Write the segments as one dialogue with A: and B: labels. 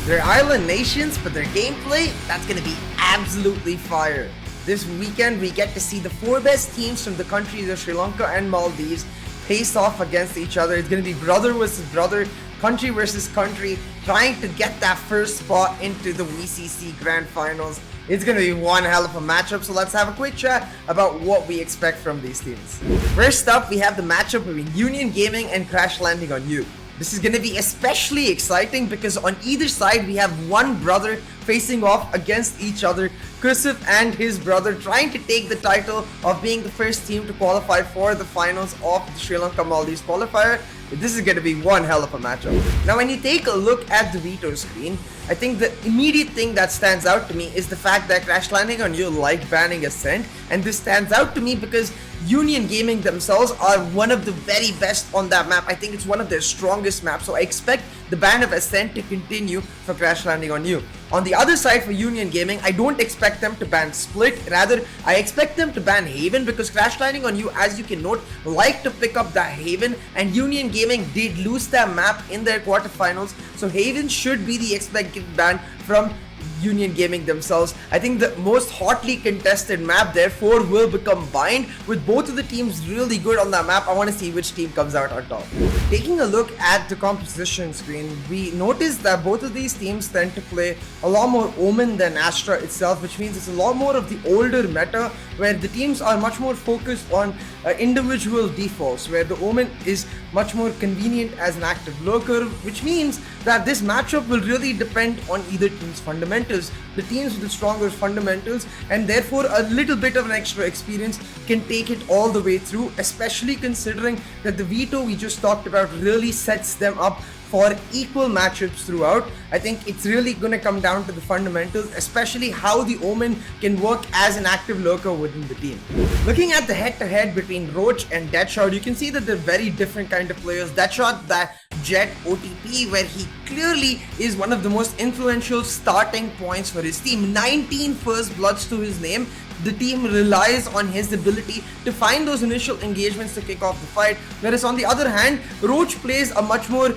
A: They're island nations, but their gameplay, that's gonna be absolutely fire. This weekend, we get to see the 4 best teams from the countries of Sri Lanka and Maldives face off against each other. It's gonna be brother versus brother, country versus country, trying to get that first spot into the VCC Grand Finals. It's gonna be one hell of a matchup, so let's have a quick chat about what we expect from these teams. First up, we have the matchup between NodwinGaming and Crash Landing on You. This is going to be especially exciting because on either side we have one brother facing off against each other, Kusif and his brother, trying to take the title of being the first team to qualify for the finals of the Sri Lanka Maldives Qualifier. This is going to be one hell of a matchup. Now when you take a look at the Veto screen, I think the immediate thing that stands out to me is the fact that Crash Landing on You like banning Ascent, and this stands out to me because NodwinGaming themselves are one of the very best on that map. I think it's one of their strongest maps, so I expect the ban of Ascent to continue for Crash Landing on You. On the other side for NodwinGaming, I don't expect them to ban Split, rather I expect them to ban Haven, because Crash Landing on You, as you can note, like to pick up that Haven, and NodwinGaming did lose that map in their quarterfinals, so Haven should be the expected ban from NodwinGaming themselves. I think the most hotly contested map therefore will become Bind, with both of the teams really good on that map. I want to see which team comes out on top. Taking a look at the composition screen, we notice that both of these teams tend to play a lot more Omen than Astra itself, which means it's a lot more of the older meta where the teams are much more focused on individual defaults, where the Omen is much more convenient as an active lurker, which means that this matchup will really depend on either team's fundamentals. The teams with the stronger fundamentals and therefore a little bit of an extra experience can take it all the way through, especially considering that the Veto we just talked about really sets them up for equal matchups throughout. I think it's really going to come down to the fundamentals, especially how the Omen can work as an active lurker within the team. Looking at the head-to-head between Roach and Deadshot, you can see that they're very different kind of players. Deadshot, that Jet OTP, where he clearly is one of the most influential starting points for his team. 19 first bloods to his name. The team relies on his ability to find those initial engagements to kick off the fight, whereas on the other hand, Roach plays a much more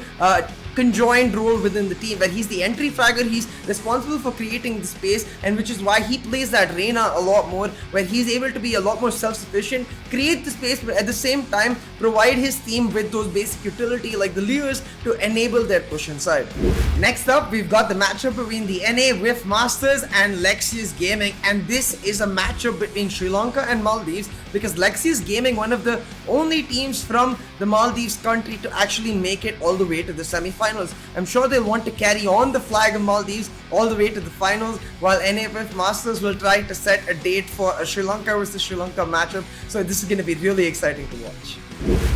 A: conjoined role within the team, where he's the entry fragger, he's responsible for creating the space, and which is why he plays that Reyna a lot more, where he's able to be a lot more self-sufficient, create the space, but at the same time provide his team with those basic utility like the lures to enable their push inside. Next up, we've got the matchup between the NaF Masters and Lex Gaming, and this is a matchup between Sri Lanka and Maldives, because Lexious Gaming, one of the only teams from the Maldives country to actually make it all the way to the semi-finals. I'm sure they'll want to carry on the flag of Maldives all the way to the finals, while NaF Masters will try to set a date for a Sri Lanka versus Sri Lanka matchup, so this is going to be really exciting to watch.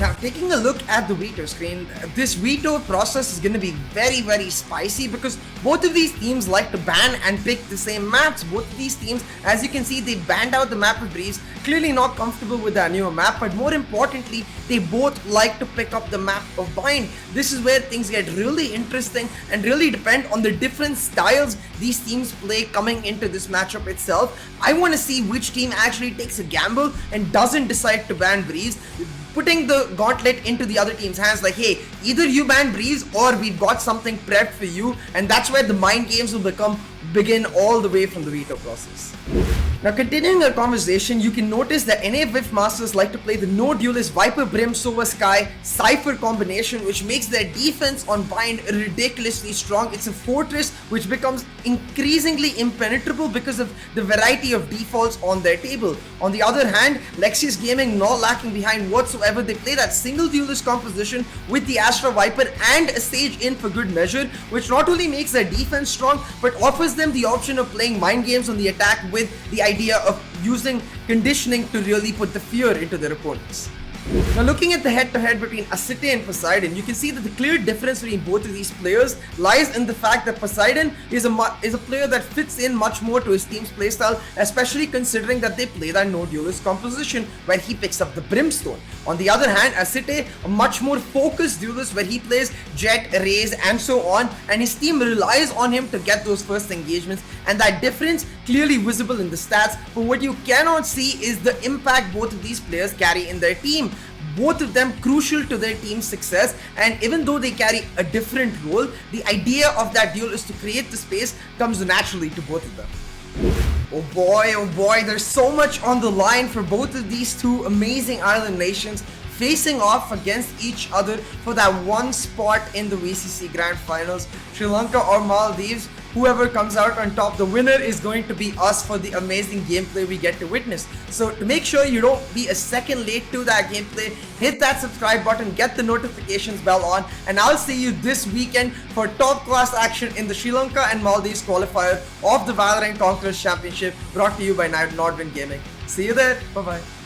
A: Now, taking a look at the Veto screen, this Veto process is going to be very, very spicy because both of these teams like to ban and pick the same maps. Both of these teams, as you can see, they banned out the map of Breeze, clearly not comfortable with that newer map, but more importantly, they both like to pick up the map of Bind. This is where things get really interesting and really depend on the different styles these teams play coming into this matchup itself. I want to see which team actually takes a gamble and doesn't decide to ban Breeze, putting the gauntlet into the other team's hands, like, hey, either you ban Breeze or we've got something prepped for you, and that's where the mind games will begin all the way from the Veto process. Now, continuing our conversation, you can notice that NaF Masters like to play the no duelist Viper Brim Sova Sky Cypher combination, which makes their defense on Bind ridiculously strong. It's a fortress which becomes increasingly impenetrable because of the variety of defaults on their table. On the other hand, Lexious Gaming, not lacking behind whatsoever, they play that single duelist composition with the Astra Viper and a Sage in for good measure, which not only makes their defense strong, but offers them the option of playing mind games on the attack with the idea of using conditioning to really put the fear into their opponents. Now, looking at the head-to-head between Sieh and Poseidon, you can see that the clear difference between both of these players lies in the fact that Poseidon is a player that fits in much more to his team's playstyle, especially considering that they play that no duelist composition where he picks up the Brimstone. On the other hand, Sieh, a much more focused duelist where he plays Jet, Raze and so on, and his team relies on him to get those first engagements, and that difference clearly visible in the stats, but what you cannot see is the impact both of these players carry in their team. both of them crucial to their team's success, and even though they carry a different role, the idea of that duel is to create the space comes naturally to both of them. Oh boy, there's so much on the line for both of these two amazing island nations facing off against each other for that one spot in the VCC Grand Finals. Sri Lanka or Maldives, whoever comes out on top, the winner is going to be us for the amazing gameplay we get to witness. So to make sure you don't be a second late to that gameplay, hit that subscribe button, get the notifications bell on, and I'll see you this weekend for top class action in the Sri Lanka and Maldives qualifier of the Valorant Conquerors Championship, brought to you by NodwinGaming. See you there. Bye bye.